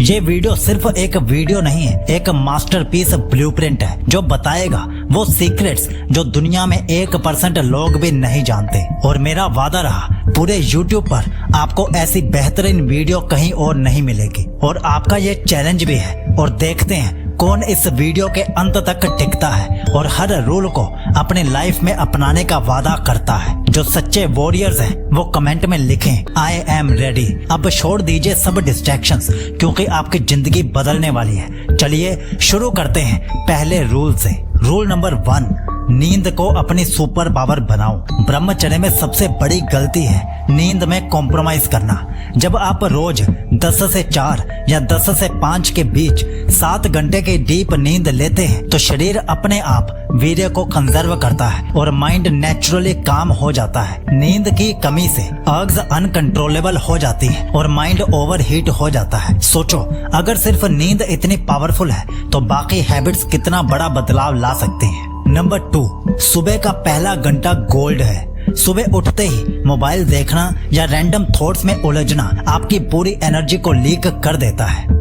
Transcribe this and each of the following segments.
ये वीडियो सिर्फ एक वीडियो नहीं है, एक मास्टरपीस ब्लूप्रिंट है जो बताएगा वो सीक्रेट्स जो दुनिया में 1% लोग भी नहीं जानते। और मेरा वादा रहा, पूरे YouTube पर आपको ऐसी बेहतरीन वीडियो कहीं और नहीं मिलेगी। और आपका ये चैलेंज भी है, और देखते हैं कौन इस वीडियो के अंत तक टिकता है और हर रूल को अपनी लाइफ में अपनाने का वादा करता है। जो सच्चे वॉरियर्स हैं वो कमेंट में लिखें आई एम रेडी। अब छोड़ दीजिए सब डिस्ट्रैक्शंस, क्योंकि आपकी जिंदगी बदलने वाली है। चलिए शुरू करते हैं पहले रूल से। रूल नंबर 1, नींद को अपनी सुपर पावर बनाओ। ब्रह्मचर्य में सबसे बड़ी गलती है नींद में कॉम्प्रोमाइज करना। जब आप रोज 10 से 4 या 10 से 5 के बीच 7 घंटे की डीप नींद लेते हैं तो शरीर अपने आप वीर्य को कंजर्व करता है और माइंड नेचुरली काम हो जाता है। नींद की कमी से अर्ग्स अनकंट्रोलेबल हो जाती है और माइंड ओवरहीट हो जाता है। सोचो, अगर सिर्फ नींद इतनी पावरफुल है तो बाकी हैबिट्स कितना बड़ा बदलाव ला सकती हैं। नंबर 2, सुबह का पहला घंटा गोल्ड है। सुबह उठते ही मोबाइल देखना या रैंडम थॉट्स में उलझना आपकी पूरी एनर्जी को लीक कर देता है।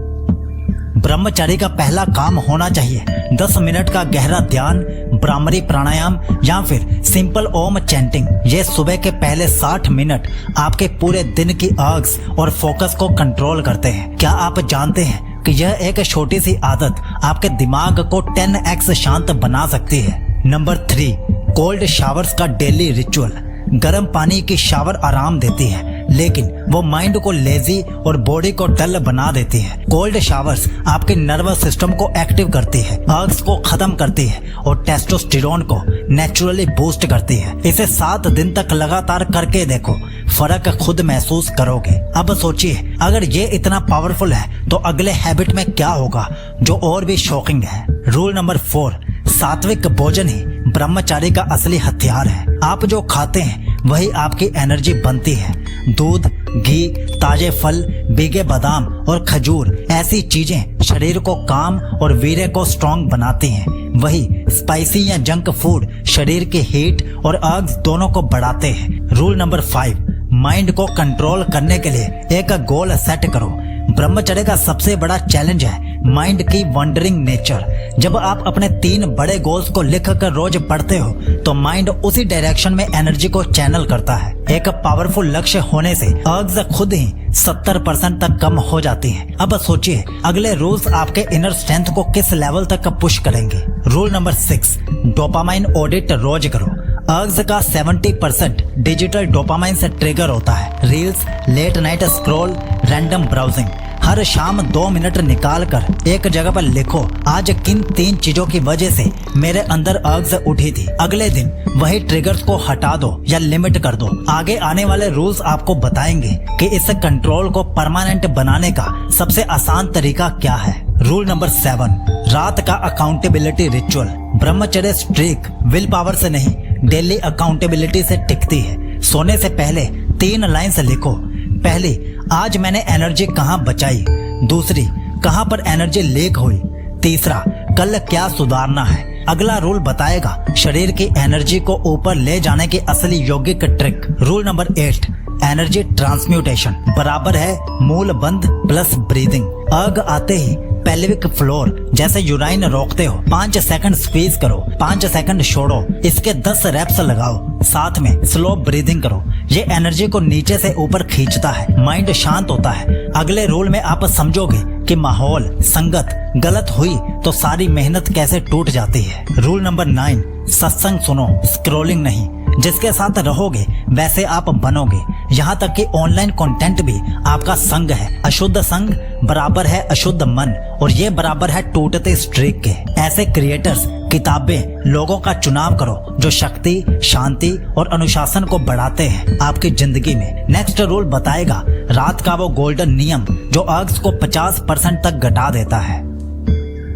ब्रह्मचारी का पहला काम होना चाहिए 10 मिनट का गहरा ध्यान, भ्रामरी प्राणायाम या फिर सिंपल ओम चैंटिंग। ये सुबह के पहले 60 मिनट आपके पूरे दिन की अर्ग्स और फोकस को कंट्रोल करते हैं। क्या आप जानते हैं कि यह एक छोटी सी आदत आपके दिमाग को 10x शांत बना सकती है। नंबर 3, कोल्ड शावर्स का डेली रिचुअल। गर्म पानी की शावर आराम देती है, लेकिन वो माइंड को लेजी और बॉडी को डल बना देती है। कोल्ड शावर्स आपके नर्वस सिस्टम को एक्टिव करती है, अर्ग्स को खत्म करती है और टेस्टोस्टेरोन को नेचुरली बूस्ट करती है। इसे 7 दिन तक लगातार करके देखो, फर्क खुद महसूस करोगे। अब सोचिए, अगर ये इतना पावरफुल है तो अगले हैबिट में क्या होगा जो और भी शॉकिंग है। रूल नंबर 4, सात्विक भोजन ही ब्रह्मचारी का असली हथियार है। आप जो खाते हैं वही आपकी एनर्जी बनती है। दूध, घी, ताजे फल, भीगे बादाम और खजूर ऐसी चीजें शरीर को काम और वीर्य को स्ट्रॉन्ग बनाती हैं। वही स्पाइसी या जंक फूड शरीर की हीट और अर्ग्स दोनों को बढ़ाते हैं। रूल नंबर 5, माइंड को कंट्रोल करने के लिए एक गोल सेट करो। ब्रह्मचर्य का सबसे बड़ा चैलेंज है माइंड की वंडरिंग नेचर। जब आप अपने 3 बड़े गोल्स को लिख कर रोज पढ़ते हो तो माइंड उसी डायरेक्शन में एनर्जी को चैनल करता है। एक पावरफुल लक्ष्य होने से अर्ग्स खुद ही 70% तक कम हो जाती हैं। अब सोचिए, अगले रूल्स आपके इनर स्ट्रेंथ को किस लेवल तक पुश करेंगे। रूल नंबर 6, डोपामाइन ऑडिट रोज करो। अर्ग्स का 70% डिजिटल डोपामाइन से ट्रिगर होता है। Reels, late night scroll, random browsing. हर शाम 2 मिनट निकाल कर एक जगह पर लिखो, आज किन 3 चीजों की वजह से मेरे अंदर अर्ग्स उठी थी। अगले दिन वही ट्रिगर्स को हटा दो या लिमिट कर दो। आगे आने वाले रूल्स आपको बताएंगे कि इस कंट्रोल को परमानेंट बनाने का सबसे आसान तरीका क्या है। रूल नंबर 7, रात का अकाउंटेबिलिटी रिचुअल। ब्रह्मचर्य स्ट्रीक विल पावर से नहीं, डेली अकाउंटेबिलिटी से टिकती है। सोने से पहले 3 लाइन्स लिखो। पहली, आज मैंने एनर्जी कहाँ बचाई। दूसरी, कहाँ पर एनर्जी लीक हुई। तीसरा, कल क्या सुधारना है। अगला रूल बताएगा शरीर की एनर्जी को ऊपर ले जाने की असली यौगिक trick. Rule number 8, energy transmutation बराबर है मूल बंद प्लस ब्रीदिंग। अर्ग आते ही पेल्विक फ्लोर जैसे यूराइन रोकते हो, 5 सेकंड स्क्वीज करो, 5 सेकंड छोड़ो, इसके 10 रेप्स लगाओ। साथ में स्लो ब्रीदिंग करो। ये एनर्जी को नीचे से ऊपर खींचता है, माइंड शांत होता है। अगले रूल में आप समझोगे कि माहौल, संगत गलत हुई तो सारी मेहनत कैसे टूट जाती है। रूल नंबर 9, सत्संग सुनो, स्क्रॉलिंग नहीं। जिसके साथ रहोगे वैसे आप बनोगे। यहाँ तक कि ऑनलाइन कंटेंट भी आपका संग है। अशुद्ध संग बराबर है अशुद्ध मन, और ये बराबर है टूटते स्ट्रीक के। ऐसे क्रिएटर्स, किताबें, लोगों का चुनाव करो जो शक्ति, शांति और अनुशासन को बढ़ाते हैं आपकी जिंदगी में। नेक्स्ट रूल बताएगा रात का वो गोल्डन नियम जो अर्ग्स को 50% तक घटा देता है।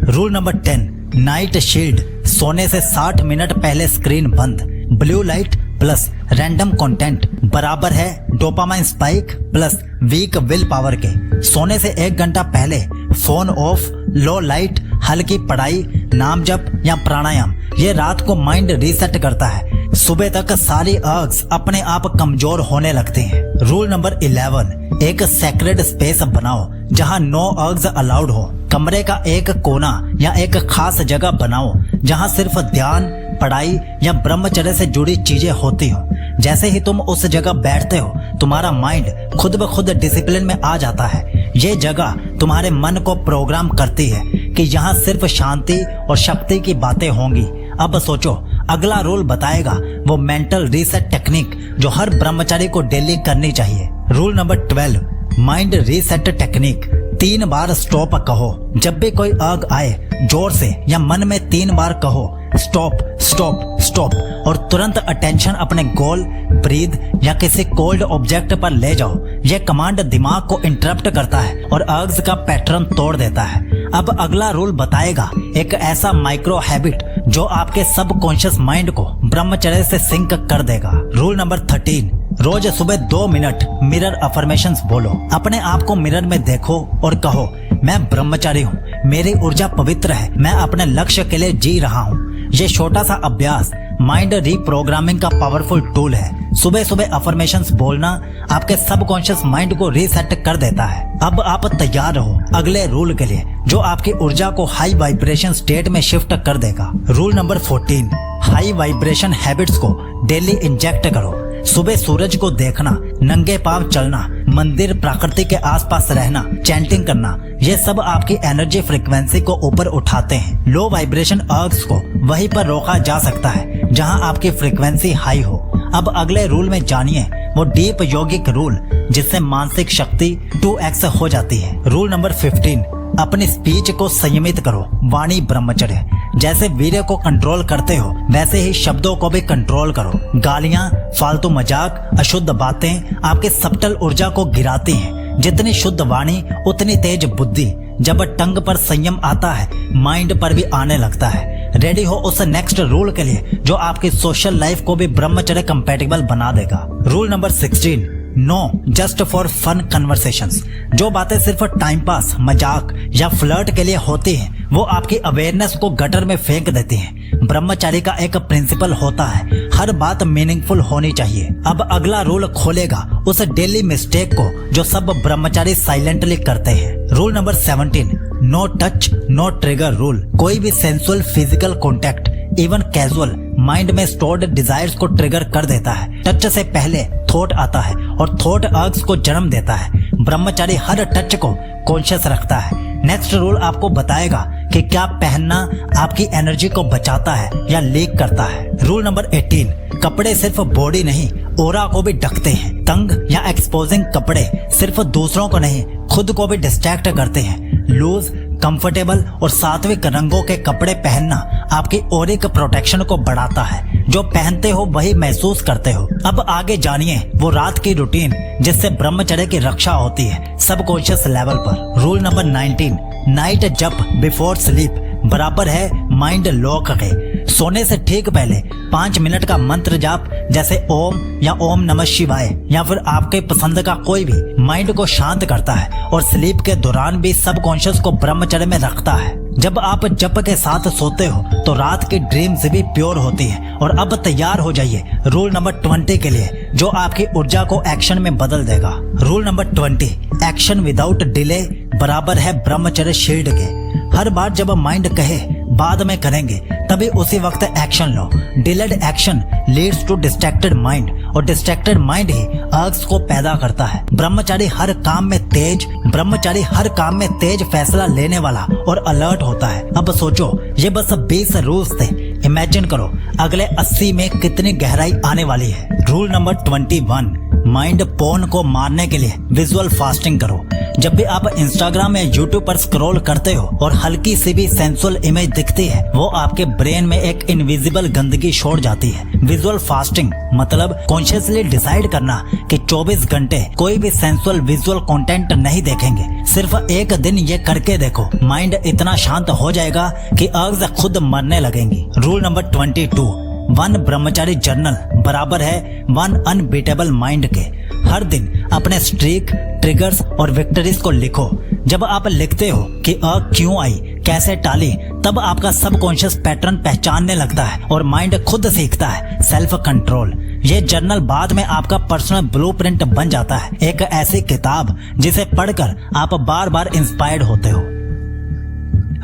Rule number 10, night shield. सोने से 60 मिनट पहले स्क्रीन बंद। Blue light plus random content बराबर है dopamine spike plus week will power के। सोने से 1 घंटा पहले फोन ऑफ, लो लाइट, हल्की पढ़ाई, नाम जप या प्राणायाम। ये रात को माइंड रीसेट करता है। सुबह तक सारी अर्ग्स अपने आप कमजोर होने लगती हैं। रूल नंबर 11, एक सेक्रेड स्पेस बनाओ जहां नो अर्ग्स अलाउड हो। कमरे का एक कोना या एक खास जगह बनाओ जहां सिर्फ ध्यान, पढ़ाई या ब्रह्मचर्य से जुड़ी चीजें होती हो। जैसे ही तुम उस जगह बैठते हो, तुम्हारा माइंड खुद ब खुद डिसिप्लिन में आ जाता है। ये जगह तुम्हारे मन को प्रोग्राम करती है कि यहाँ सिर्फ शांति और शक्ति की बातें होंगी। अब सोचो, अगला रूल बताएगा वो मेंटल रीसेट टेक्निक जो हर ब्रह्मचारी को डेली करनी चाहिए। Rule number 12, mind reset technique. 3 बार स्टॉप कहो। जब भी कोई अर्ग आए, जोर से या मन में 3 बार कहो स्टॉप स्टॉप स्टॉप, और तुरंत अटेंशन अपने गोल, ब्रीथ या किसी कोल्ड ऑब्जेक्ट पर ले जाओ। यह कमांड दिमाग को इंटरप्ट करता है और अर्ग्स का पैटर्न तोड़ देता है। अब अगला रूल बताएगा एक ऐसा माइक्रो हैबिट जो आपके सबकॉन्शियस माइंड को ब्रह्मचर्य से सिंक कर देगा। रूल नंबर 13, रोज सुबह 2 मिनट मिरर अफर्मेशंस बोलो। अपने आप को मिरर में देखो और कहो, मैं ब्रह्मचारी हूँ, मेरी ऊर्जा पवित्र है, मैं अपने लक्ष्य के लिए जी रहा हूँ। ये छोटा सा अभ्यास माइंड रीप्रोग्रामिंग का पावरफुल टूल है। सुबह सुबह अफर्मेशंस बोलना आपके सबकॉन्शियस माइंड को रीसेट कर देता है। अब आप तैयार रहो अगले रूल के लिए जो आपकी ऊर्जा को हाई वाइब्रेशन स्टेट में शिफ्ट कर देगा। Rule number 14, high vibration habits को डेली इंजेक्ट करो। सुबह सूरज को देखना, नंगे पांव चलना, मंदिर प्रकृति के आसपास रहना, चैंटिंग करना, ये सब आपकी एनर्जी फ्रीक्वेंसी को ऊपर उठाते हैं। लो वाइब्रेशन अर्ग्स को वहीं पर रोका जा सकता है जहां आपकी फ्रीक्वेंसी हाई हो। अब अगले रूल में जानिए वो डीप योगिक रूल जिससे मानसिक शक्ति 2x हो जाती है। रूल नंबर 15, अपनी स्पीच को संयमित करो। वाणी ब्रह्मचर्य। जैसे वीर्य को कंट्रोल करते हो वैसे ही शब्दों को भी कंट्रोल करो। गालियां, फालतू मजाक, अशुद्ध बातें आपके सबटल ऊर्जा को गिराती हैं। जितनी शुद्ध वाणी उतनी तेज बुद्धि। जब टंग पर संयम आता है, माइंड पर भी आने लगता है। रेडी हो उस नेक्स्ट रूल के लिए जो आपकी सोशल लाइफ को भी ब्रह्मचर्य कंपैटिबल बना देगा। Rule number 16, no just for fun conversations. जो बातें सिर्फ टाइम पास, मजाक या फ्लर्ट के लिए होती हैं वो आपकी अवेयरनेस को गटर में फेंक देती हैं। ब्रह्मचारी का एक प्रिंसिपल होता है, हर बात मीनिंगफुल होनी चाहिए। अब अगला रूल खोलेगा उस डेली मिस्टेक को जो सब ब्रह्मचारी साइलेंटली करते हैं। Rule number 17, no touch no trigger rule. कोई भी sensual physical contact, even casual, mind में स्टोर्ड डिजायर्स को ट्रिगर कर देता है। टच से पहले थॉट आता है और थॉट अर्ग्स को जन्म देता है। ब्रह्मचारी हर टच को कॉन्शियस रखता है। नेक्स्ट रूल आपको बताएगा कि क्या पहनना आपकी एनर्जी को बचाता है या लीक करता है। रूल नंबर 18, कपड़े सिर्फ बॉडी नहीं ओरा को भी ढकते हैं। तंग या एक्सपोजिंग कपड़े सिर्फ दूसरों को नहीं खुद को भी डिस्ट्रैक्ट करते हैं। लूज, कंफर्टेबल और सात्विक रंगों के कपड़े पहनना आपकी ऑरिक प्रोटेक्शन को बढ़ाता है। जो पहनते हो वही महसूस करते हो। अब आगे जानिए वो रात की रूटीन जिससे ब्रह्मचर्य की रक्षा होती है सबकॉन्शियस लेवल पर। रूल नंबर 19, नाइट जप बिफोर स्लीप बराबर है माइंड लॉक के। सोने से ठीक पहले 5 मिनट का मंत्र जाप जैसे ओम या ओम नमः शिवाय या फिर आपके पसंद का कोई भी माइंड को शांत करता है और स्लीप के दौरान भी सबकॉन्शियस को ब्रह्मचर्य में रखता है। जब आप जप के साथ सोते हो तो रात की ड्रीम्स भी प्योर होती है। और अब तैयार हो जाइए रूल नंबर 20 के लिए जो आपकी ऊर्जा को एक्शन में बदल देगा। Rule number 20, action without delay बराबर है ब्रह्मचर्य शील्ड के। हर बार जब माइंड कहे बाद में करेंगे तभी उसी वक्त एक्शन लो। Delayed action leads to distracted mind और डिस्ट्रैक्टेड माइंड ही अर्ग्स को पैदा करता है। ब्रह्मचारी हर काम में तेज फैसला लेने वाला और अलर्ट होता है। अब सोचो ये बस 20 रूल्स थे, इमेजिन करो अगले 80 में कितनी गहराई आने वाली है। रूल नंबर 21, माइंड पोर्न को मारने के लिए विजुअल फास्टिंग करो। जब भी आप इंस्टाग्राम या यूट्यूब पर स्क्रॉल करते हो और हल्की सी भी सेंसुअल इमेज दिखती है वो आपके ब्रेन में एक इनविजिबल गंदगी छोड़ जाती है। विजुअल फास्टिंग मतलब कॉन्शियसली डिसाइड करना कि 24 घंटे कोई भी सेंसुअल विजुअल कंटेंट नहीं देखेंगे। सिर्फ एक दिन ये करके देखो, माइंड इतना शांत हो जाएगा कि अर्ग्स खुद मरने लगेंगी। रूल नंबर 22, 1 ब्रह्मचारी जर्नल बराबर है 1 अनबीटेबल माइंड के। हर दिन अपने स्ट्रीक, ट्रिगर्स और विक्टरीज को लिखो। जब आप लिखते हो कि क्यों आई, कैसे टाली, तब आपका सबकॉन्शियस पैटर्न पहचानने लगता है और माइंड खुद सीखता है सेल्फ कंट्रोल। ये जर्नल बाद में आपका पर्सनल ब्लूप्रिंट बन जाता है, एक ऐसी किताब जिसे पढ़कर आप बार बार इंस्पायर्ड होते हो।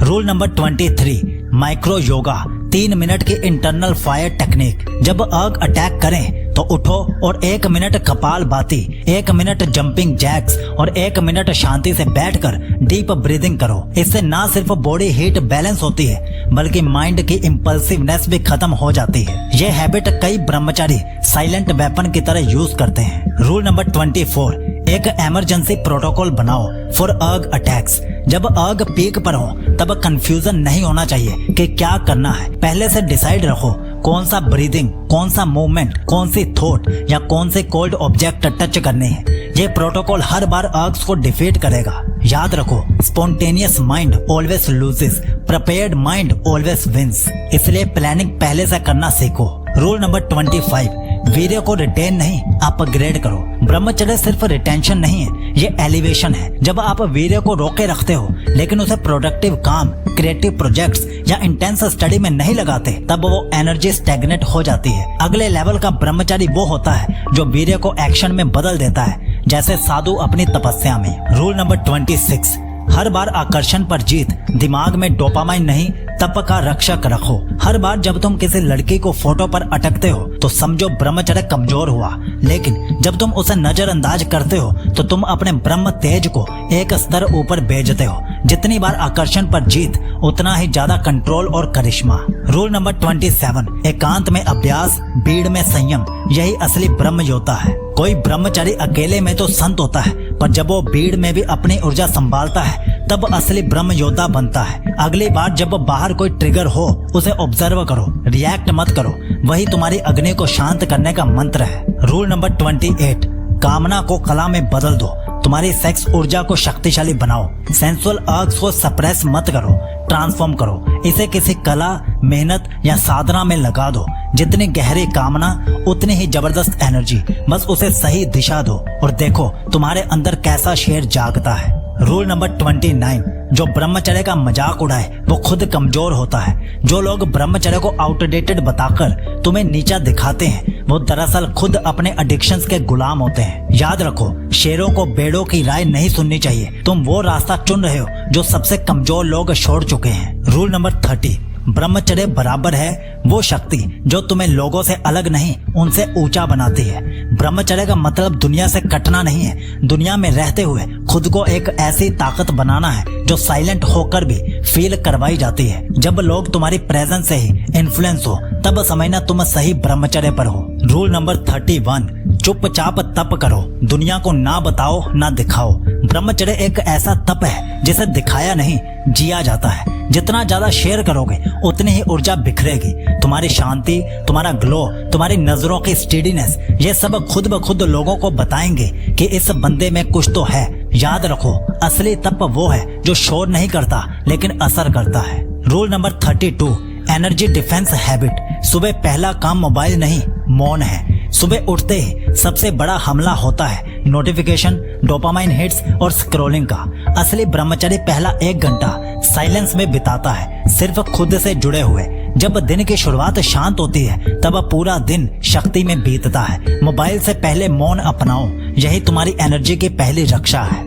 Rule number 23, micro yoga, 3 minute की इंटरनल फायर टेक्निक। जब अर्ग अटैक करें तो उठो और 1 मिनट कपाल भाती, 1 मिनट जंपिंग जैक्स और 1 मिनट शांति से बैठकर डीप ब्रीदिंग करो। इससे ना सिर्फ बॉडी हीट बैलेंस होती है बल्कि माइंड की इम्पल्सिवनेस भी खत्म हो जाती है। ये हैबिट कई ब्रह्मचारी साइलेंट वेपन की तरह यूज करते हैं। रूल नंबर 24, एक इमरजेंसी प्रोटोकॉल बनाओ फॉर अर्ग अटैक्स। जब अर्ग पीक पर हो तब कंफ्यूजन नहीं होना चाहिए कि क्या करना है। पहले से डिसाइड रखो कौन सा ब्रीदिंग, कौन सा मूवमेंट, कौन सी थॉट या कौन से कोल्ड ऑब्जेक्ट टच करने हैं। ये प्रोटोकॉल हर बार अर्ग्स को डिफीट करेगा। याद रखो, spontaneous mind always loses, prepared mind always wins. इसलिए प्लानिंग पहले से करना सीखो। रूल नंबर 25, वीर्य को रिटेन नहीं अपग्रेड करो। ब्रह्मचर्य सिर्फ रिटेंशन नहीं है, ये एलिवेशन है। जब आप वीर्य को रोके रखते हो लेकिन उसे प्रोडक्टिव काम, क्रिएटिव प्रोजेक्ट्स या इंटेंस स्टडी में नहीं लगाते, तब वो एनर्जी स्टैग्नेट हो जाती है। अगले लेवल का ब्रह्मचारी वो होता है जो वीर्य को एक्शन में बदल देता है, जैसे साधु अपनी तपस्या में। रूल नंबर 26, हर बार आकर्षण पर जीत, दिमाग में डोपामाइन नहीं तप का रक्षक रखो। हर बार जब तुम किसी लड़की को फोटो पर अटकते हो तो समझो ब्रह्मचर्य कमजोर हुआ, लेकिन जब तुम उसे नजरअंदाज करते हो तो तुम अपने ब्रह्म तेज को एक स्तर ऊपर भेजते हो। जितनी बार आकर्षण पर जीत उतना ही ज्यादा कंट्रोल और करिश्मा। रूल नंबर 27, एकांत में अभ्यास, भीड़ में संयम, यही असली ब्रह्म योद्धा है। कोई ब्रह्मचारी अकेले में तो संत होता है, पर जब वो भीड़ में भी अपनी ऊर्जा संभालता है तब असली ब्रह्म योद्धा बनता है। अगली बार जब बाहर कोई ट्रिगर हो उसे ऑब्जर्व करो, रिएक्ट मत करो। वही तुम्हारी अग्नि को शांत करने का मंत्र है। रूल नंबर 28, कामना को कला में बदल दो। तुम्हारी सेक्स ऊर्जा को शक्तिशाली बनाओ। सेंसुअल अर्ग्स को सप्रेस मत करो, ट्रांसफॉर्म करो। इसे किसी कला, मेहनत या साधना में लगा दो। जितनी गहरी कामना उतनी ही जबरदस्त एनर्जी। बस उसे सही दिशा दो और देखो तुम्हारे अंदर कैसा शेर जागता है। रूल नंबर 29, जो ब्रह्मचर्य का मजाक उड़ाए वो खुद कमजोर होता है। जो लोग ब्रह्मचर्य को आउटडेटेड बताकर तुम्हें नीचा दिखाते हैं वो दरअसल खुद अपने एडिक्शंस के गुलाम होते हैं। याद रखो, शेरों को बेड़ों की राय नहीं सुननी चाहिए। तुम वो रास्ता चुन रहे हो जो सबसे कमजोर लोग छोड़ चुके हैं। रूल नंबर 30, ब्रह्मचर्य बराबर है वो शक्ति जो तुम्हें लोगों से अलग नहीं उनसे ऊंचा बनाती है। ब्रह्मचर्य का मतलब दुनिया से कटना नहीं है, दुनिया में रहते हुए खुद को एक ऐसी ताकत बनाना है जो साइलेंट होकर भी फील करवाई जाती है। जब लोग तुम्हारी प्रेजेंस से ही इन्फ्लुएंस हो तब समझना तुम सही ब्रह्मचर्य पर हो। रूल नंबर 31, चुपचाप तप करो, दुनिया को ना बताओ ना दिखाओ। ब्रह्मचर्य एक ऐसा तप है जिसे दिखाया नहीं जिया जाता है। जितना ज्यादा शेयर करोगे उतनी ही ऊर्जा बिखरेगी। तुम्हारी शांति, तुम्हारा ग्लो, तुम्हारी नजरों की स्टेडीनेस, ये सब खुद ब खुद लोगों को बताएंगे कि इस बंदे में कुछ तो है। याद रखो, असली तप वो है जो शोर नहीं करता लेकिन असर करता है। Rule number 32, energy defence habit. सुबह पहला काम मोबाइल नहीं, मौन है। सुबह उठते ही सबसे बड़ा हमला होता है नोटिफिकेशन, डोपामाइन हिट्स और स्क्रॉलिंग का। असली ब्रह्मचर्य पहला 1 घंटा साइलेंस में बिताता है, सिर्फ खुद से जुड़े हुए। जब दिन की शुरुआत शांत होती है तब पूरा दिन शक्ति में बीतता है। मोबाइल से पहले मौन अपनाओ, यही तुम्हारी एनर्जी की पहली रक्षा है।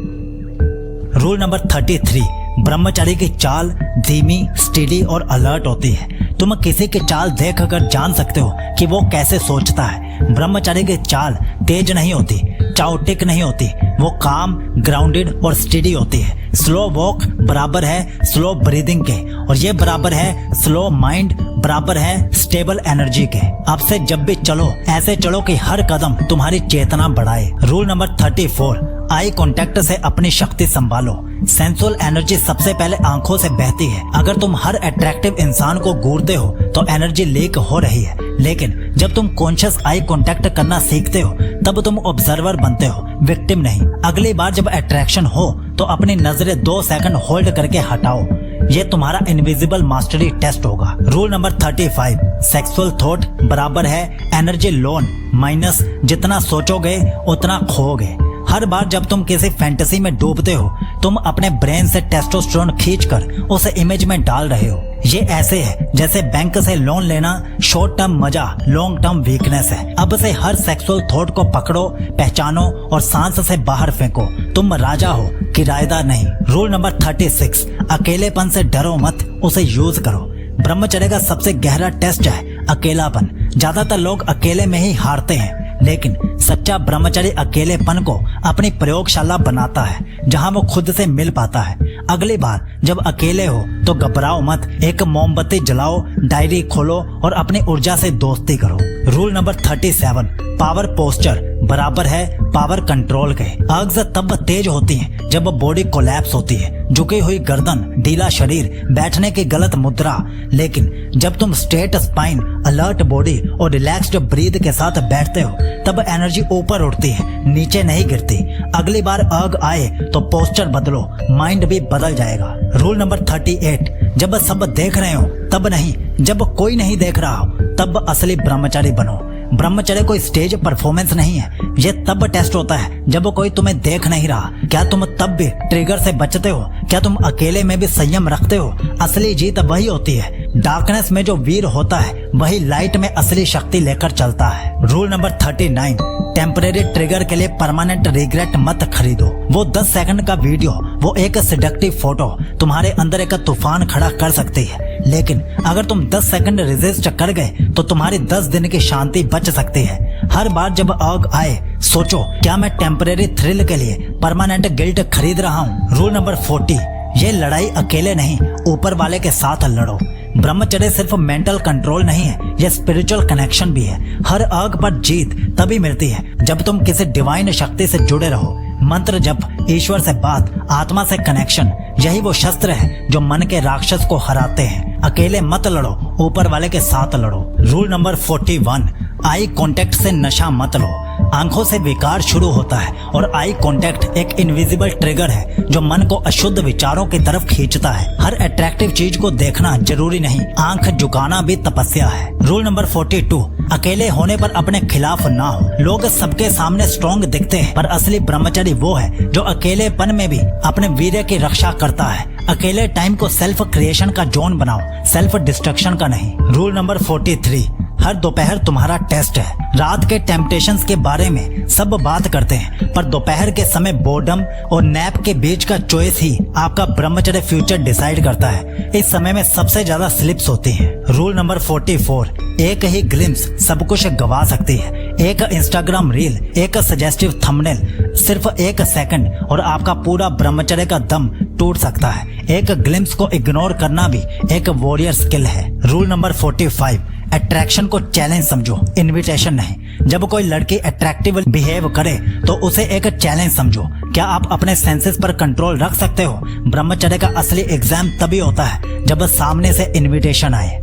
रूल नंबर 33, ब्रह्मचारी की चाल धीमी, स्टेडी और अलर्ट होती है। तुम किसी की चाल देखकर जान सकते हो कि वो कैसे सोचता है। ब्रह्मचारी की चाल तेज नहीं होती, चाउटिक नहीं होती, वो काम, ग्राउंडेड और स्टेडी होती है। स्लो वॉक बराबर है स्लो ब्रीदिंग के, और ये बराबर है स्लो माइंड, बराबर है स्टेबल एनर्जी के। अब से जब भी चलो ऐसे चलो कि हर कदम तुम्हारी चेतना बढ़ाए। रूल नंबर 34, आई कांटेक्ट से अपनी शक्ति संभालो। सेंसुअल एनर्जी सबसे पहले आंखों से बहती है। अगर तुम हर अट्रैक्टिव इंसान को घूरते हो तो एनर्जी लीक हो रही है, लेकिन जब तुम कॉन्शियस आई कांटेक्ट करना सीखते हो तब तुम ऑब्जर्वर बनते हो, विक्टिम नहीं। अगली बार जब अट्रैक्शन हो तो अपनी नजरें 2 सेकंड होल्ड करके हटाओ। ये तुम्हारा इनविजिबल मास्टरी टेस्ट होगा। रूल नंबर 35, सेक्सुअल थॉट बराबर है एनर्जी लोन माइनस जितना सोचोगे उतना खोगे। हर बार जब तुम किसी फैंटेसी में डूबते हो, तुम अपने ब्रेन से टेस्टोस्टेरोन खींचकर उस इमेज में डाल रहे हो। ये ऐसे है जैसे बैंक से लोन लेना शॉर्ट टर्म मजा, लॉन्ग टर्म वीकनेस है। अब से हर सेक्सुअल थॉट को पकड़ो, पहचानो और सांस से बाहर फेंको। तुम राजा हो, किराएदार नहीं। रूल नंबर 36, अकेलेपन से डरो मत, उसे यूज करो। ब्रह्मचर्य का सबसे गहरा टेस्ट है अकेलापन। ज्यादातर लोग अकेले में ही हारते हैं, लेकिन सच्चा ब्रह्मचारी अकेलेपन को अपनी प्रयोगशाला बनाता है, जहां वो खुद से मिल पाता है। अगली बार जब अकेले हो तो घबराओ मत, एक मोमबत्ती जलाओ, डायरी खोलो और अपनी ऊर्जा से दोस्ती करो। रूल नंबर 37, पावर पोस्चर बराबर है पावर कंट्रोल के। अर्ग्स तब तेज होती हैं जब बॉडी कोलैप्स होती है, झुकी हुई गर्दन, ढीला शरीर, बैठने की गलत मुद्रा। लेकिन जब तुम स्ट्रेट स्पाइन, अलर्ट बॉडी और रिलैक्स्ड ब्रीथ के साथ बैठते हो, तब एनर्जी ऊपर उठती है, नीचे नहीं गिरती। अगली बार अर्ग आए तो पोस्चर बदलो, माइंड भी बदल जाएगा। रूल नंबर 38, जब सब देख रहे हो तब नहीं, जब कोई नहीं देख रहा हो तब असली ब्रह्मचारी बनो। ब्रह्मचर्य कोई स्टेज परफॉर्मेंस नहीं है, ये तब टेस्ट होता है जब कोई तुम्हें देख नहीं रहा। क्या तुम तब भी ट्रिगर से बचते हो? क्या तुम अकेले में भी संयम रखते हो? असली जीत वही होती है। डार्कनेस में जो वीर होता है वही लाइट में असली शक्ति लेकर चलता है। रूल नंबर 39, टेम्परेरी ट्रिगर के लिए परमानेंट रिग्रेट मत खरीदो। वो 10 सेकंड का वीडियो, वो एक सेडक्टिव फोटो तुम्हारे अंदर एक तूफान खड़ा कर सकती है, लेकिन अगर तुम 10 सेकंड रेजिस्ट कर गए तो तुम्हारी 10 दिन की शांति बच सकती है। हर बार जब आग आए सोचो, क्या मैं टेम्परेरी थ्रिल के लिए परमानेंट गिल्ट खरीद रहा हूँ? रूल नंबर 40, ये लड़ाई अकेले नहीं, ऊपर वाले के साथ लड़ो। ब्रह्मचर्य सिर्फ मेंटल कंट्रोल नहीं है, यह स्पिरिचुअल कनेक्शन भी है। हर आग पर जीत तभी मिलती है जब तुम किसी डिवाइन शक्ति से जुड़े रहो। मंत्र जप, ईश्वर से बात, आत्मा से कनेक्शन, यही वो शस्त्र है जो मन के राक्षस को हराते हैं। अकेले मत लड़ो, ऊपर वाले के साथ लड़ो। रूल नंबर 41, आई कांटेक्ट से नशा मत लो। आंखों से विकार शुरू होता है और आई कांटेक्ट एक इनविजिबल ट्रिगर है जो मन को अशुद्ध विचारों की तरफ खींचता है। हर अट्रैक्टिव चीज को देखना जरूरी नहीं, आंख झुकाना भी तपस्या है। रूल नंबर 42, अकेले होने पर अपने खिलाफ ना हो। लोग सबके सामने स्ट्रॉन्ग दिखते हैं, पर असली ब्रह्मचारी वो है जो अकेलेपन में भी अपने वीर्य की रक्षा करता है। अकेले टाइम को सेल्फ क्रिएशन का जोन बनाओ, सेल्फ डिस्ट्रक्शन का नहीं। रूल नंबर 43, हर दोपहर तुम्हारा टेस्ट है। रात के टेम्पटेशंस के बारे में सब बात करते हैं, पर दोपहर के समय बोर्डम और नैप के बीच का चॉइस ही आपका ब्रह्मचर्य फ्यूचर डिसाइड करता है। इस समय में सबसे ज्यादा स्लिप्स होती हैं। रूल नंबर 44, एक ही ग्लिम्स सब कुछ गवा सकती है। एक इंस्टाग्राम रील, एक सजेस्टिव थंबनेल, सिर्फ 1 सेकंड और आपका पूरा ब्रह्मचर्य का दम टूट सकता है। एक ग्लिम्स को इग्नोर करना भी एक वॉरियर स्किल है। रूल नंबर 45, अट्रैक्शन को चैलेंज समझो, इनविटेशन नहीं। जब कोई लड़की अट्रैक्टिव बिहेव करे तो उसे एक चैलेंज समझो। क्या आप अपने सेंसेस पर कंट्रोल रख सकते हो? ब्रह्मचर्य का असली एग्जाम तभी होता है जब सामने से इनविटेशन आए।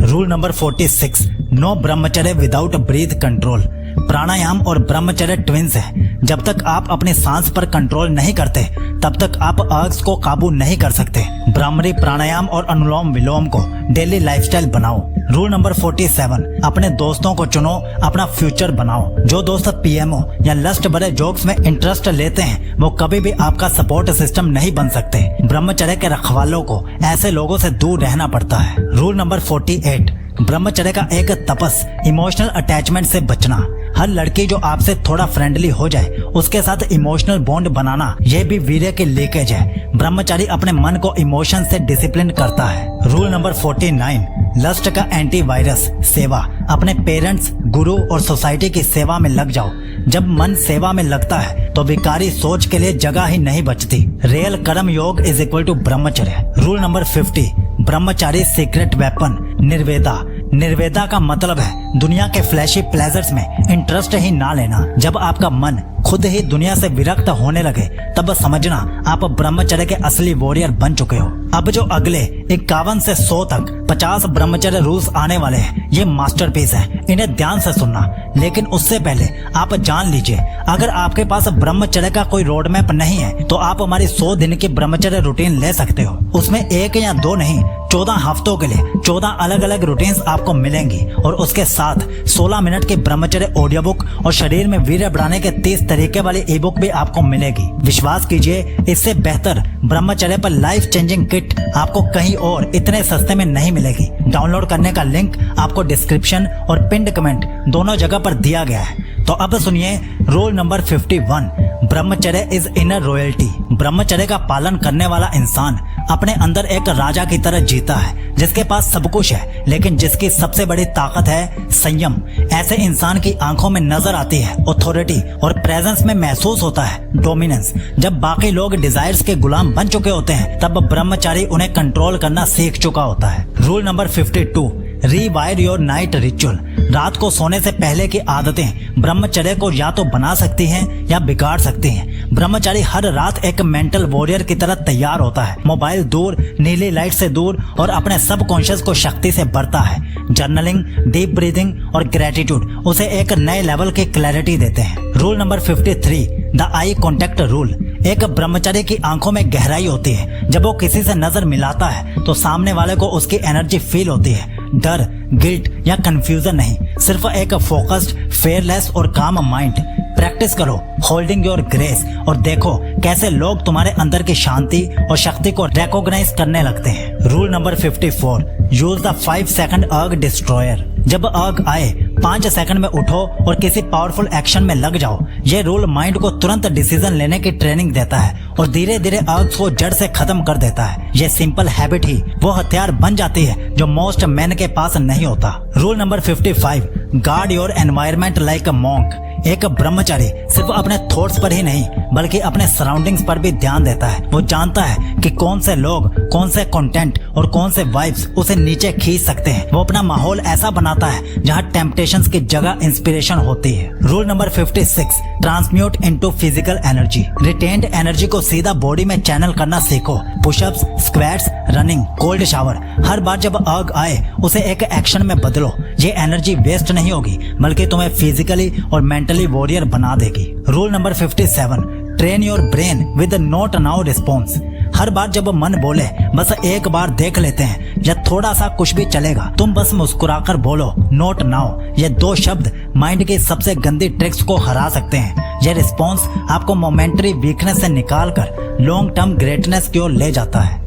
रूल नंबर 46, नो ब्रह्मचर्य विदाउट ब्रीथ कंट्रोल। प्राणायाम और ब्रह्मचर्य ट्विंस है। जब तक आप अपनी सांस पर कंट्रोल नहीं करते तब तक आप अर्ग्स को काबू नहीं कर सकते। ब्राह्मरी प्राणायाम और अनुलोम विलोम को डेली लाइफस्टाइल बनाओ। रूल नंबर 47, अपने दोस्तों को चुनो, अपना फ्यूचर बनाओ। जो दोस्त पीएमओ या लस्ट भरे जोक्स में इंटरेस्ट लेते हैं वो कभी भी आपका सपोर्ट सिस्टम नहीं बन सकते। ब्रह्मचर्य के रखवालों को ऐसे लोगों से दूर रहना पड़ता है। रूल नंबर 48, ब्रह्मचर्य का एक तपस, इमोशनल अटैचमेंट से बचना। हर लड़की जो आपसे थोड़ा फ्रेंडली हो जाए उसके साथ इमोशनल बॉन्ड बनाना, यह भी वीर्य की लीकेज है। ब्रह्मचारी अपने मन को इमोशन से डिसिप्लिन करता है। रूल नंबर 49, लस्ट का एंटीवायरस, सेवा। अपने पेरेंट्स, गुरु और सोसाइटी की सेवा में लग जाओ। जब मन सेवा में लगता है तो विकारी सोच के लिए जगह ही नहीं बचती। रियल कर्म योग इज इक्वल टू ब्रह्मचर्य। रूल नंबर 50, ब्रह्मचारी सीक्रेट वेपन, निर्वेदा। निर्वेदा का मतलब है दुनिया के फ्लैशी प्लेजर्स में इंटरेस्ट ही ना लेना। जब आपका मन खुद ही दुनिया से विरक्त होने लगे तब समझना आप ब्रह्मचर्य के असली वॉरियर बन चुके हो। अब जो अगले 51 से 100 तक 50 ब्रह्मचर्य रूल्स आने वाले हैं, ये मास्टरपीस है, इन्हें ध्यान से सुनना। लेकिन उससे पहले आप जान लीजिए, अगर आपके पास ब्रह्मचर्य का कोई रोड मैप नहीं है तो आप हमारी 100 दिन की ब्रह्मचर्य रूटीन ले सकते हो। उसमें 1 या 2 नहीं, 14 हफ्तों के लिए 14 अलग अलग रूटीन्स आपको मिलेंगी और उसके साथ 16 मिनट की ब्रह्मचर्य ऑडियो बुक और शरीर में वीर्य बढ़ाने के 30 तरीके वाली ई बुक भी आपको मिलेगी। विश्वास कीजिए, इससे बेहतर ब्रह्मचर्य पर लाइफ चेंजिंग किट आपको कहीं और इतने सस्ते में नहीं मिलेगी। डाउनलोड करने का लिंक आपको डिस्क्रिप्शन और पिंड कमेंट दोनों जगह पर दिया गया है। तो अब सुनिए रूल नंबर 51, ब्रह्मचर्य इज इनर रॉयल्टी। ब्रह्मचर्य का पालन करने वाला इंसान अपने अंदर एक राजा की तरह जीता है, जिसके पास सब कुछ है लेकिन जिसकी सबसे बड़ी ताकत है संयम। ऐसे इंसान की आंखों में नजर आती है अथॉरिटी और प्रेजेंस में महसूस होता है डोमिनेंस। जब बाकी लोग डिजायर्स के गुलाम बन चुके होते हैं, तब ब्रह्मचारी उन्हें कंट्रोल करना सीख चुका होता है। Rule number 52, रीवायर your night ritual. रात को सोने से पहले की आदतें ब्रह्मचर्य को या तो बना सकती हैं या बिगाड़ सकती हैं। ब्रह्मचारी हर रात एक मेंटल वॉरियर की तरह तैयार होता है। मोबाइल दूर, नीली लाइट से दूर और अपने सबकॉन्शियस को शक्ति से भरता है। जर्नलिंग, डीप ब्रीदिंग और ग्रेटिट्यूड उसे एक नए लेवल की क्लैरिटी देते हैं। Rule number 53, the eye contact rule. एक ब्रह्मचारी की आंखों में गहराई होती है। जब वो किसी से नजर मिलाता है तो सामने वाले को उसकी एनर्जी फील होती है। डर, गिल्ट या कंफ्यूजन नहीं, सिर्फ एक फोकस्ड, फेयरलेस और काम माइंड। प्रैक्टिस करो होल्डिंग योर ग्रेस और देखो कैसे लोग तुम्हारे अंदर की शांति और शक्ति को रिकॉग्नाइज करने लगते हैं। Rule number 54, use the 5 second अर्ग डिस्ट्रॉयर। जब अर्ग आए 5 सेकंड में उठो और किसी पावरफुल एक्शन में लग जाओ। ये रूल माइंड को तुरंत डिसीजन लेने की ट्रेनिंग देता है और धीरे धीरे अर्ग्स को जड़ से खत्म कर देता है। ये सिंपल हैबिट ही वो हथियार बन जाती है जो मोस्ट मैन के पास नहीं होता। Rule number 55, guard your environment like a monk. एक ब्रह्मचारी सिर्फ अपने थॉट्स पर ही नहीं बल्कि अपने सराउंडिंग्स पर भी ध्यान देता है। वो जानता है कि कौन से लोग, कौन से कंटेंट और कौन से वाइब्स उसे नीचे खींच सकते हैं। वो अपना माहौल ऐसा बनाता है जहाँ टेम्पटेशंस की जगह इंस्पिरेशन होती है। Rule number 56, transmute into physical energy. Retained energy को सीधा बॉडी में चैनल करना सीखो। Pushups, squats, running, cold shower. हर बार जब अर्ग आए उसे एक एक्शन में बदलो। ये एनर्जी वेस्ट नहीं होगी बल्कि तुम्हें फिजिकली और मेंटली वॉरियर बना देगी। Rule number 57, train your brain with not now response. हर बार जब मन बोले बस एक बार देख लेते हैं या थोड़ा सा कुछ भी चलेगा, तुम बस मुस्कुराकर बोलो नॉट नाउ। ये 2 शब्द माइंड की सबसे गंदी ट्रिक्स को हरा सकते हैं। यह रिस्पॉन्स आपको मोमेंटरी वीकनेस से निकालकर लॉन्ग टर्म ग्रेटनेस की ओर ले जाता है।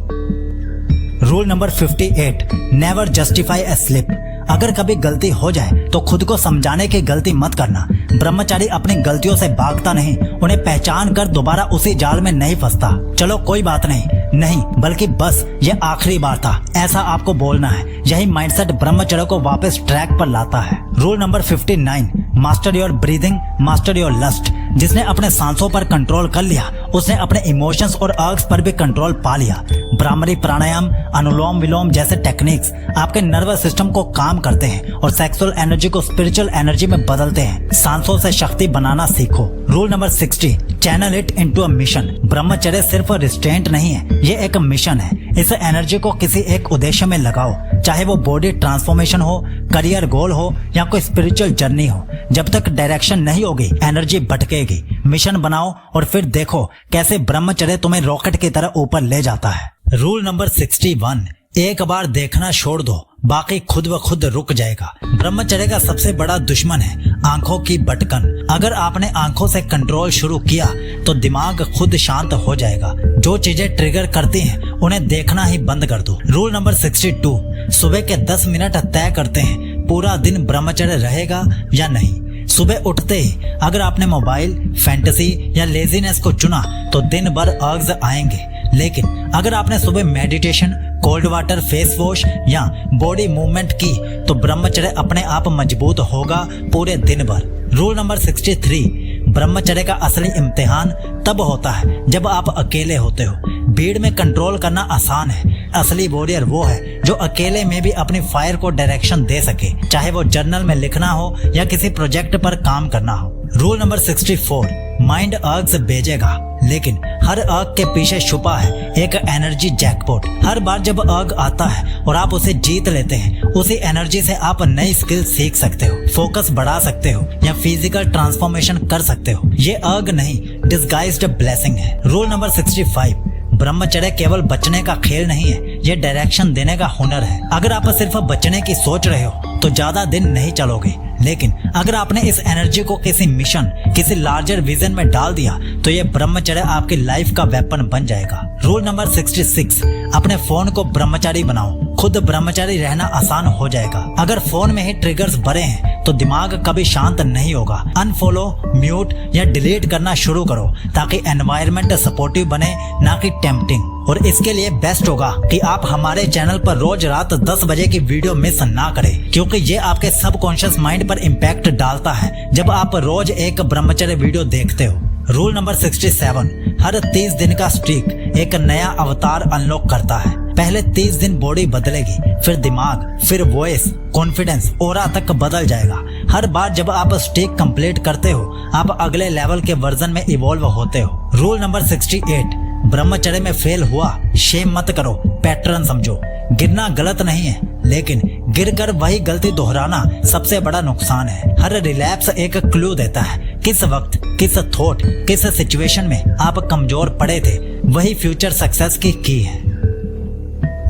रूल नंबर 58, नेवर जस्टिफाई अ स्लिप। अगर कभी गलती हो जाए तो खुद को समझाने की गलती मत करना। ब्रह्मचारी अपनी गलतियों से भागता नहीं, उन्हें पहचान कर दोबारा उसी जाल में नहीं फंसता। चलो कोई बात नहीं, बल्कि बस ये आखिरी बार था, ऐसा आपको बोलना है। यही माइंडसेट ब्रह्मचर्य को वापस ट्रैक पर लाता है। Rule number 59, master your breathing, master your lust. जिसने अपने सांसों पर कंट्रोल कर लिया उसने अपने इमोशंस और अर्ग्स पर भी कंट्रोल पा लिया। भ्रामरी प्राणायाम, अनुलोम विलोम जैसे टेक्निक्स आपके नर्वस सिस्टम को काम करते हैं और सेक्सुअल एनर्जी को स्पिरिचुअल एनर्जी में बदलते हैं। सांसों से शक्ति बनाना सीखो। Rule number 60, channel it into a mission. ब्रह्मचर्य सिर्फ रिस्ट्रेंट नहीं है, ये एक मिशन है। इस एनर्जी को किसी एक उद्देश्य में लगाओ, चाहे वो बॉडी ट्रांसफॉर्मेशन हो, करियर गोल हो या कोई स्पिरिचुअल जर्नी हो। जब तक डायरेक्शन नहीं होगी एनर्जी भटकेगी। मिशन बनाओ और फिर देखो कैसे ब्रह्मचर्य तुम्हें रॉकेट की तरह ऊपर ले जाता है। रूल नंबर 61, एक बार देखना छोड़ दो, बाकी खुद व खुद रुक जाएगा। ब्रह्मचर्य का सबसे बड़ा दुश्मन है आंखों की भटकन। अगर आपने आंखों से कंट्रोल शुरू किया तो दिमाग खुद शांत हो जाएगा। जो चीजें ट्रिगर करती हैं उन्हें देखना ही बंद कर दो। रूल नंबर 62, सुबह के 10 मिनट तय करते हैं पूरा दिन ब्रह्मचर्य रहेगा या नहीं। सुबह उठते ही अगर आपने मोबाइल, फैंटेसी या लेजीनेस को चुना तो दिन भर अर्ग्स आएंगे। लेकिन अगर आपने सुबह meditation, cold water, face wash या बॉडी मूवमेंट की तो ब्रह्मचर्य अपने आप मजबूत होगा पूरे दिन भर। रूल नंबर 63, ब्रह्मचर्य का असली इम्तिहान तब होता है जब आप अकेले होते हो। भीड़ में कंट्रोल करना आसान है, असली वॉरियर वो है जो अकेले में भी अपनी फायर को डायरेक्शन दे सके, चाहे वो जर्नल में लिखना हो या किसी प्रोजेक्ट पर काम करना हो। रूल नंबर 64, माइंड अर्ग्स भेजेगा लेकिन हर अर्ग के पीछे छुपा है एक एनर्जी जैकपॉट। हर बार जब अर्ग आता है और आप उसे जीत लेते हैं, उसी एनर्जी से आप नई स्किल सीख सकते हो, फोकस बढ़ा सकते हो या फिजिकल ट्रांसफॉर्मेशन कर सकते हो। ये अर्ग नहीं, डिस्गाइज्ड ब्लेसिंग है। रूल नंबर 65, ब्रह्मचर्य केवल बचने का खेल नहीं है, ये डायरेक्शन देने का हुनर है। अगर आप सिर्फ बचने की सोच रहे हो तो ज्यादा दिन नहीं चलोगे, लेकिन अगर आपने इस एनर्जी को किसी मिशन, किसी लार्जर विजन में डाल दिया तो ये ब्रह्मचर्य आपकी लाइफ का वेपन बन जाएगा। रूल नंबर 66, अपने फोन को ब्रह्मचारी बनाओ। खुद ब्रह्मचारी रहना आसान हो जाएगा। अगर फोन में ही ट्रिगर्स भरे हैं तो दिमाग कभी शांत नहीं होगा। अनफॉलो, म्यूट या डिलीट करना शुरू करो ताकि एनवायरनमेंट सपोर्टिव बने, ना कि टेम्पटिंग। और इसके लिए बेस्ट होगा कि आप हमारे चैनल पर रोज रात 10 बजे की वीडियो मिस ना करें, क्योंकि ये आपके सबकॉन्शियस माइंड पर इम्पैक्ट डालता है जब आप रोज एक ब्रह्मचर्य वीडियो देखते हो। रूल नंबर 67, हर 30 दिन का स्ट्रीक एक नया अवतार अनलॉक करता है। पहले 30 दिन बॉडी बदलेगी, फिर दिमाग, फिर वॉइस, कॉन्फिडेंस, ऑरा तक बदल जाएगा। हर बार जब आप स्ट्रीक कंप्लीट करते हो, आप अगले लेवल के वर्जन में इवॉल्व होते हो। रूल नंबर 68, ब्रह्मचर्य में फेल हुआ शेम मत करो, पैटर्न समझो। गिरना गलत नहीं है, लेकिन गिरकर वही गलती दोहराना सबसे बड़ा नुकसान है। हर रिलैप्स एक क्लू देता है किस वक्त, किस थॉट, किस सिचुएशन में आप कमजोर पड़े थे, वही फ्यूचर सक्सेस की है।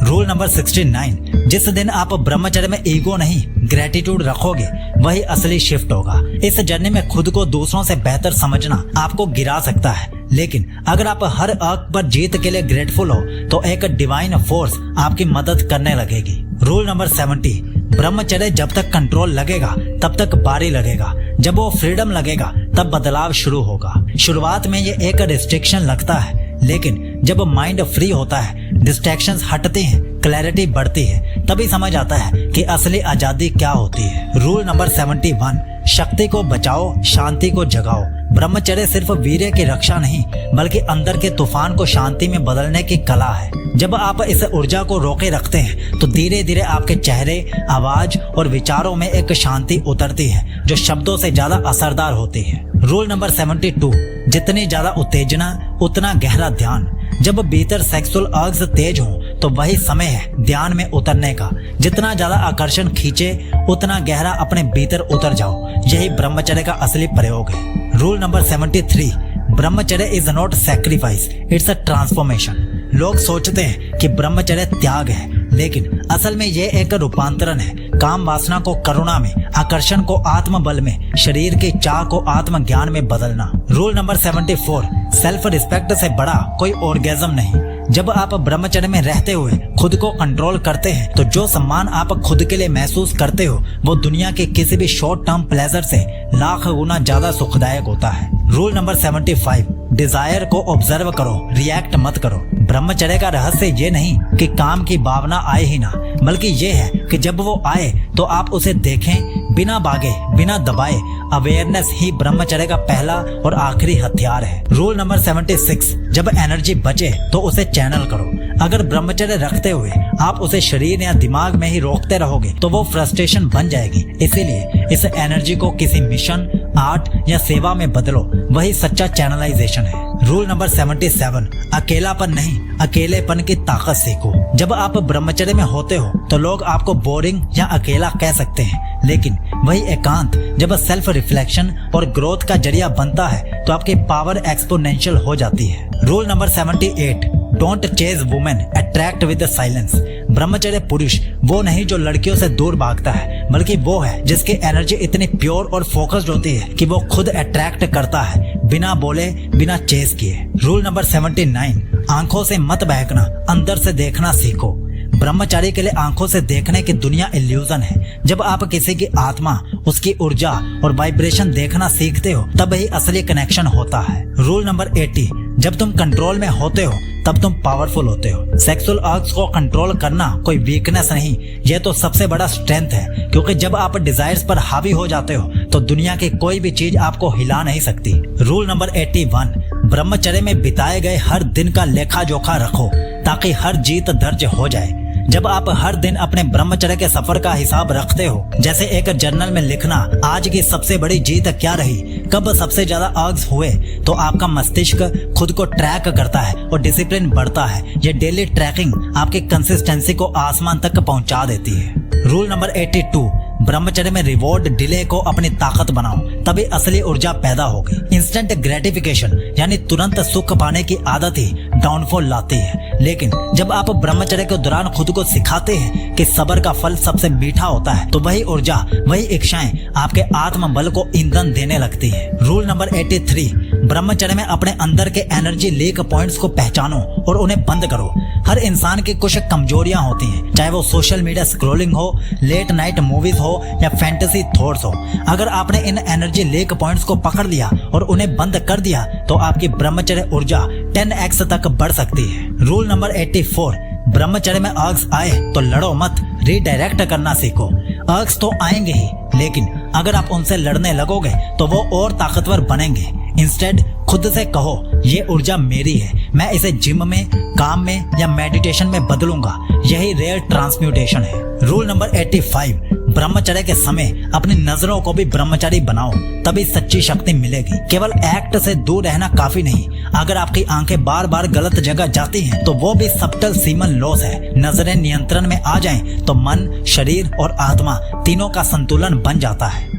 रूल नंबर 69, जिस दिन आप ब्रह्मचर्य में ईगो नहीं ग्रेटिट्यूड रखोगे, वही असली शिफ्ट होगा। इस जर्नी में खुद को दूसरों से बेहतर समझना आपको गिरा सकता है, लेकिन अगर आप हर आंख पर जीत के लिए ग्रेटफुल हो तो एक डिवाइन फोर्स आपकी मदद करने लगेगी। रूल नंबर 70, ब्रह्मचर्य जब तक कंट्रोल लगेगा तब तक बारी लगेगा, जब वो फ्रीडम लगेगा तब बदलाव शुरू होगा। शुरुआत में ये एक रिस्ट्रिक्शन लगता है, लेकिन जब माइंड फ्री होता है, डिस्ट्रैक्शंस हटते हैं, क्लैरिटी बढ़ती है, तभी समझ आता है कि असली आजादी क्या होती है। रूल नंबर 71, शक्ति को बचाओ, शांति को जगाओ। ब्रह्मचर्य सिर्फ वीर्य की रक्षा नहीं, बल्कि अंदर के तूफान को शांति में बदलने की कला है। जब आप इस ऊर्जा को रोके रखते हैं तो धीरे धीरे आपके चेहरे, आवाज और विचारों में एक शांति उतरती है जो शब्दों से ज्यादा असरदार होती है। रूल नंबर 72, जितनी ज्यादा उत्तेजना उतना गहरा ध्यान। जब भीतर सेक्सुअल अर्ग्स तेज हो तो वही समय है ध्यान में उतरने का। जितना ज्यादा आकर्षण खींचे उतना गहरा अपने भीतर उतर जाओ, यही ब्रह्मचर्य का असली प्रयोग है। रूल नंबर 73, ब्रह्मचर्य is not sacrifice, it's a transformation. लोग सोचते हैं कि ब्रह्मचर्य त्याग है, लेकिन असल में ये एक रूपांतरण है। काम वासना को करुणा में, आकर्षण को आत्मबल में, शरीर की चाह को आत्मज्ञान में बदलना। रूल नंबर 74, सेल्फ रिस्पेक्ट से बड़ा कोई ऑर्गेज्म नहीं। जब आप ब्रह्मचर्य में रहते हुए खुद को कंट्रोल करते हैं तो जो सम्मान आप खुद के लिए महसूस करते हो वो दुनिया के किसी भी शॉर्ट टर्म प्लेजर से लाख गुना ज्यादा सुखदायक होता है। रूल नंबर 75, डिजायर को ऑब्जर्व करो, रिएक्ट मत करो। ब्रह्मचर्य का रहस्य ये नहीं कि काम की भावना आए ही ना, बल्कि ये है कि जब वो आए तो आप उसे देखें, बिना भागे, बिना दबाए। अवेयरनेस ही ब्रह्मचर्य का पहला और आखिरी हथियार है। रूल नंबर 76, जब एनर्जी बचे तो उसे चैनल करो। अगर ब्रह्मचर्य रखते हुए आप उसे शरीर या दिमाग में ही रोकते रहोगे तो वो फ्रस्ट्रेशन बन जाएगी। इसीलिए इस एनर्जी को किसी मिशन, आर्ट या सेवा में बदलो, वही सच्चा चैनलाइजेशन है। रूल नंबर 77, अकेलापन नहीं, अकेलेपन की ताकत सीखो। जब आप ब्रह्मचर्य में होते हो तो लोग आपको बोरिंग या अकेला कह सकते हैं, लेकिन वही एकांत जब सेल्फ रिफ्लेक्शन और ग्रोथ का जरिया बनता है तो आपकी पावर एक्सपोनेंशियल हो जाती है। Rule number 78, don't chase women, attract with silence. ब्रह्मचर्य पुरुष वो नहीं जो लड़कियों से दूर भागता है, बल्कि वो है जिसकी एनर्जी इतनी प्योर और फोकस्ड होती है कि वो खुद अट्रैक्ट करता है, बिना बोले, बिना चेस किए। रूल नंबर 79, आंखों से मत बहकना, अंदर से देखना सीखो। ब्रह्मचारी के लिए आंखों से देखने की दुनिया इल्यूजन है। जब आप किसी की आत्मा, उसकी ऊर्जा और वाइब्रेशन देखना सीखते हो तब ही असली कनेक्शन होता है। रूल नंबर 80, जब तुम कंट्रोल में होते हो तब तुम पावरफुल होते हो। सेक्सुअल अर्ग्स को कंट्रोल करना कोई वीकनेस नहीं, यह तो सबसे बड़ा स्ट्रेंथ है, क्योंकि जब आप डिजायर्स पर हावी हो जाते हो तो दुनिया की कोई भी चीज आपको हिला नहीं सकती। रूल नंबर 81, ब्रह्मचर्य में बिताए गए हर दिन का लेखा जोखा रखो ताकि हर जीत दर्ज हो जाए। जब आप हर दिन अपने ब्रह्मचर्य के सफर का हिसाब रखते हो, जैसे एक जर्नल में लिखना आज की सबसे बड़ी जीत क्या रही, कब सबसे ज्यादा अर्ग्स हुए, तो आपका मस्तिष्क खुद को ट्रैक करता है और डिसिप्लिन बढ़ता है। ये डेली ट्रैकिंग आपकी कंसिस्टेंसी को आसमान तक पहुंचा देती है। रूल नंबर 82, ब्रह्मचर्य में रिवॉर्ड डिले को अपनी ताकत बनाओ, तभी असली ऊर्जा पैदा होगी। इंस्टेंट ग्रेटिफिकेशन यानी तुरंत सुख पाने की आदत ही डाउनफॉल लाती है। लेकिन जब आप ब्रह्मचर्य के दौरान खुद को सिखाते हैं कि सब्र का फल सबसे मीठा होता है, तो वही ऊर्जा, वही इच्छाएं आपके आत्म बल को ईंधन देने लगती है। रूल नंबर 83, ब्रह्मचर्य में अपने अंदर के एनर्जी लीक पॉइंट्स को पहचानो और उन्हें बंद करो। हर इंसान की कुछ कमजोरियां होती हैं, चाहे वो सोशल मीडिया स्क्रॉलिंग हो, लेट नाइट मूवीज हो या फैंटेसी थॉट्स हो। अगर आपने इन एनर्जी लीक पॉइंट्स को पकड़ लिया और उन्हें बंद कर दिया तो आपकी ब्रह्मचर्य ऊर्जा 10x तक बढ़ सकती है। रूल नंबर 84, ब्रह्मचर्य में अर्ग्स आए तो लड़ो मत, रीडायरेक्ट करना सीखो। अर्ग्स तो आएंगे ही, लेकिन अगर आप उनसे लड़ने लगोगे तो वो और ताकतवर बनेंगे। इंस्टेड खुद से कहो, ये ऊर्जा मेरी है, मैं इसे जिम में, काम में या मेडिटेशन में बदलूंगा। यही रियल ट्रांसम्यूटेशन है। रूल नंबर 85, ब्रह्मचर्य के समय अपनी नजरों को भी ब्रह्मचारी बनाओ, तभी सच्ची शक्ति मिलेगी। केवल एक्ट से दूर रहना काफी नहीं, अगर आपकी आंखें बार बार गलत जगह जाती हैं तो वो भी सबटल सीमन लॉस है। नजरें नियंत्रण में आ जाएं तो मन, शरीर और आत्मा तीनों का संतुलन बन जाता है।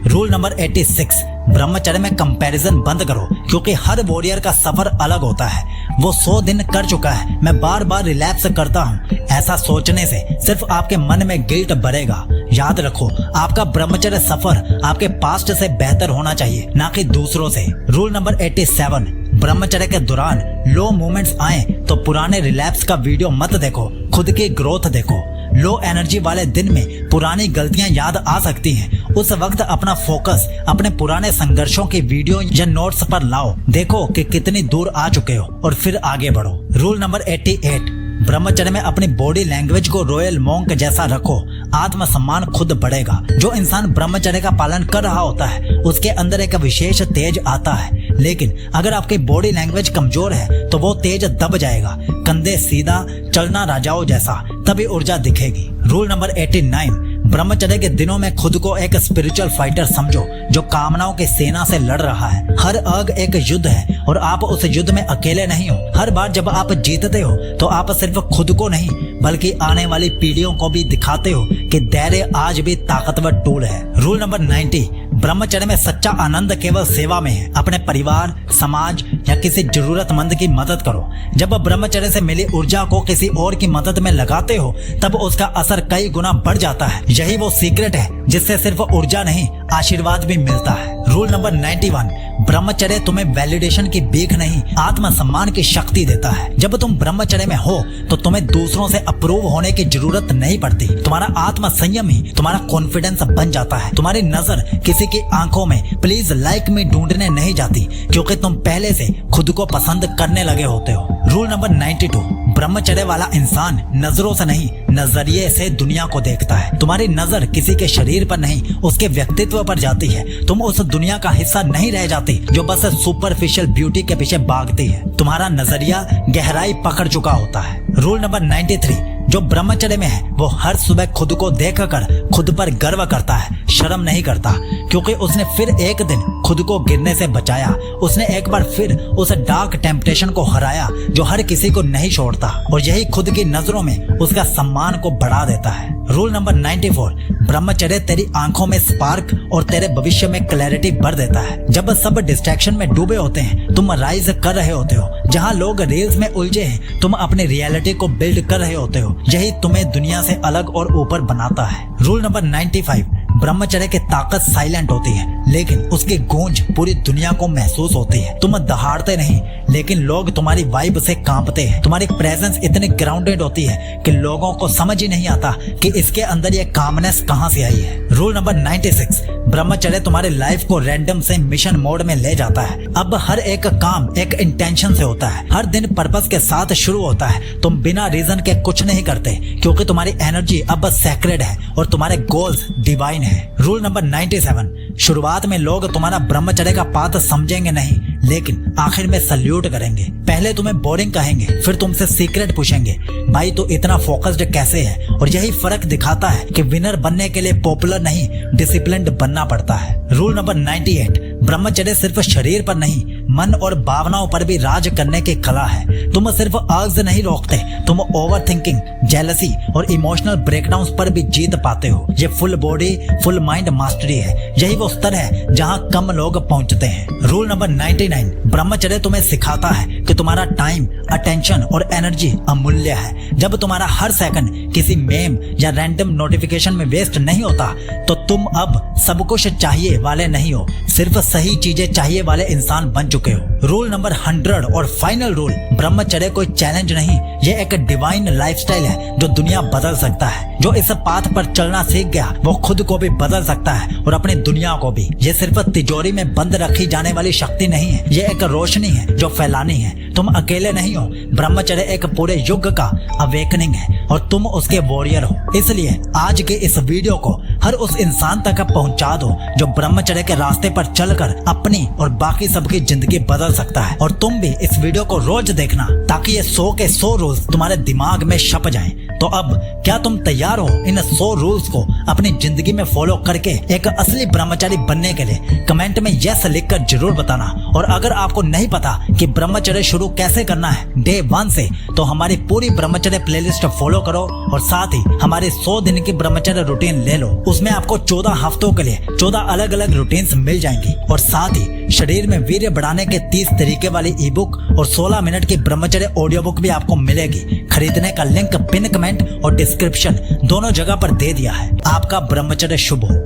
रूल नंबर 86, ब्रह्मचर्य में कंपैरिजन बंद करो, क्योंकि हर वॉरियर का सफर अलग होता है। वो 100 दिन कर चुका है, मैं बार बार रिलैप्स करता हूँ। ऐसा सोचने से सिर्फ आपके मन में गिल्ट बढ़ेगा। याद रखो, आपका ब्रह्मचर्य सफर आपके पास्ट से बेहतर होना चाहिए, ना कि दूसरों से। रूल नंबर 87, ब्रह्मचर्य के दौरान लो मोमेंट्स आए तो पुराने रिलैप्स का वीडियो मत देखो, खुद की ग्रोथ देखो। लो एनर्जी वाले दिन में पुरानी गलतियां याद आ सकती हैं। उस वक्त अपना फोकस अपने पुराने संघर्षों की वीडियो या नोट्स पर लाओ, देखो कि कितनी दूर आ चुके हो और फिर आगे बढ़ो। रूल नंबर 88, ब्रह्मचर्य में अपनी बॉडी लैंग्वेज को रॉयल मॉन्क जैसा रखो, आत्मसम्मान खुद बढ़ेगा। जो इंसान ब्रह्मचर्य का पालन कर रहा होता है उसके अंदर एक विशेष तेज आता है, लेकिन अगर आपकी बॉडी लैंग्वेज कमजोर है तो वो तेज दब जाएगा। कंधे सीधा, चलना राजाओं जैसा, तभी ऊर्जा दिखेगी। रूल नंबर 89, ब्रह्मचर्य के दिनों में खुद को एक स्पिरिचुअल फाइटर समझो जो कामनाओं की सेना से लड़ रहा है। हर अर्घ एक युद्ध है और आप उस युद्ध में अकेले नहीं हो। हर बार जब आप जीतते हो तो आप सिर्फ खुद को नहीं बल्कि आने वाली पीढ़ियों को भी दिखाते हो कि धैर्य आज भी ताकतवर टूल है। रूल नंबर 90, ब्रह्मचर्य में सच्चा आनंद केवल सेवा में है। अपने परिवार, समाज या किसी जरूरतमंद की मदद करो। जब ब्रह्मचर्य से मिली ऊर्जा को किसी और की मदद में लगाते हो तब उसका असर कई गुना बढ़ जाता है। यही वो सीक्रेट है जिससे सिर्फ ऊर्जा नहीं, आशीर्वाद भी मिलता है। रूल नंबर 91, ब्रह्मचर्य तुम्हें वैलिडेशन की भीख नहीं, आत्मसम्मान की शक्ति देता है। जब तुम ब्रह्मचर्य में हो तो तुम्हें दूसरों से अप्रूव होने की जरूरत नहीं पड़ती। तुम्हारा आत्म संयम ही तुम्हारा कॉन्फिडेंस बन जाता है। तुम्हारी नजर किसी की आंखों में प्लीज लाइक मी ढूंढने नहीं जाती, क्योंकि तुम पहले से खुद को पसंद करने लगे होते हो। रूल नंबर 92, ब्रह्मचर्य वाला इंसान नजरों से नहीं, नजरिए से दुनिया को देखता है। तुम्हारी नजर किसी के शरीर पर नहीं, उसके व्यक्तित्व पर जाती है। तुम उस दुनिया का हिस्सा नहीं रह जाती जो बस सुपरफिशियल ब्यूटी के पीछे भागती है। तुम्हारा नजरिया गहराई पकड़ चुका होता है। रूल नंबर 93, जो ब्रह्मचर्य में है वो हर सुबह खुद को देखकर खुद पर गर्व करता है, शर्म नहीं करता, क्योंकि उसने फिर एक दिन खुद को गिरने से बचाया। उसने एक बार फिर उस डार्क टेम्पटेशन को हराया जो हर किसी को नहीं छोड़ता, और यही खुद की नजरों में उसका सम्मान को बढ़ा देता है। रूल नंबर 94, ब्रह्मचर्य तेरी आंखों में स्पार्क और तेरे भविष्य में क्लैरिटी भर देता है। जब सब डिस्ट्रैक्शन में डूबे होते हैं तुम राइज कर रहे होते हो। जहाँ लोग रील्स में उलझे हैं तुम अपनी रियलिटी को बिल्ड कर रहे होते हो। यही तुम्हें दुनिया से अलग और ऊपर बनाता है। रूल नंबर 95, ब्रह्मचर्य की ताकत साइलेंट होती है लेकिन उसकी गूंज पूरी दुनिया को महसूस होती है। तुम दहाड़ते नहीं लेकिन लोग तुम्हारी वाइब से कांपते हैं। तुम्हारी प्रेजेंस इतनी ग्राउंडेड होती है कि लोगों को समझ ही नहीं आता कि इसके अंदर ये कामनेस कहां से आई है। रूल नंबर 96, ब्रह्मचर्य तुम्हारी लाइफ को रैंडम से मिशन मोड में ले जाता है। अब हर एक काम एक इंटेंशन से होता है। हर दिन पर्पस के साथ शुरू होता है। तुम बिना रीजन के कुछ नहीं करते क्योंकि तुम्हारी एनर्जी अब सैक्रेड है और तुम्हारे गोल्स डिवाइन है। रूल नंबर 97, शुरुआत में लोग तुम्हारा ब्रह्मचर्य का पाथ समझेंगे नहीं लेकिन आखिर में सल्यूट करेंगे। पहले तुम्हें बोरिंग कहेंगे, फिर तुमसे सीक्रेट पूछेंगे, भाई तो इतना फोकस्ड कैसे है। और यही फर्क दिखाता है कि विनर बनने के लिए पॉपुलर नहीं, डिसिप्लिन्ड बनना पड़ता है। रूल नंबर 98, ब्रह्मचर्य सिर्फ शरीर पर नहीं मन और भावनाओं पर भी राज करने की कला है। तुम सिर्फ अर्ज नहीं रोकते, तुम ओवर थिंकिंग, जेलसी और इमोशनल ब्रेकडाउन्स पर भी जीत पाते हो। ये full body full mind mastery है। यही वो स्तर है जहां कम लोग पहुंचते हैं। रूल नंबर 99, ब्रह्मचर्य तुम्हें सिखाता है कि तुम्हारा टाइम, अटेंशन और एनर्जी अमूल्य है। जब तुम्हारा हर सेकंड किसी मेम या रैंडम नोटिफिकेशन में वेस्ट नहीं होता तो तुम अब सब कुछ चाहिए वाले नहीं हो, सिर्फ सही चीजें चाहिए वाले इंसान बन चुके हो। रूल नंबर 100 और फाइनल रूल, ब्रह्मचर्य कोई चैलेंज नहीं, ये एक डिवाइन लाइफस्टाइल है जो दुनिया बदल सकता है। जो इस पाथ पर चलना सीख गया वो खुद को भी बदल सकता है और अपनी दुनिया को भी। ये सिर्फ तिजोरी में बंद रखी जाने वाली शक्ति नहीं है, ये एक रोशनी है जो फैलानी है। तुम अकेले नहीं हो, ब्रह्मचर्य एक पूरे युग का अवेकनिंग है और तुम उसके वॉरियर हो। इसलिए आज के इस वीडियो को हर उस इंसान तक पहुंचा दो जो ब्रह्मचर्य के रास्ते पर चलकर अपनी और बाकी सबकी जिंदगी बदल सकता है। और तुम भी इस वीडियो को रोज देखना ताकि ये 100 के 100 रूल्स तुम्हारे दिमाग में छप जाएं। तो अब क्या तुम तैयार हो इन 100 रूल्स को अपनी जिंदगी में फॉलो करके एक असली ब्रह्मचारी बनने के लिए? कमेंट में यस लिखकर जरूर बताना। और अगर आपको नहीं पता कि ब्रह्मचर्य शुरू कैसे करना है डे 1 से, तो हमारी पूरी ब्रह्मचर्य प्लेलिस्ट फॉलो करो और साथ ही हमारे 100 दिन की ब्रह्मचर्य रूटीन ले लो। उसमें आपको 14 हफ्तों के लिए 14 अलग अलग रूटीन्स मिल जाएंगी और साथ ही शरीर में वीर्य बढ़ाने के 30 तरीके वाली ई बुक और 16 मिनट की ब्रह्मचर्य ऑडियो बुक भी आपको मिलेगी। खरीदने का लिंक पिन कमेंट और डिस्क्रिप्शन दोनों जगह पर दे दिया है। आपका ब्रह्मचर्य शुभ हो।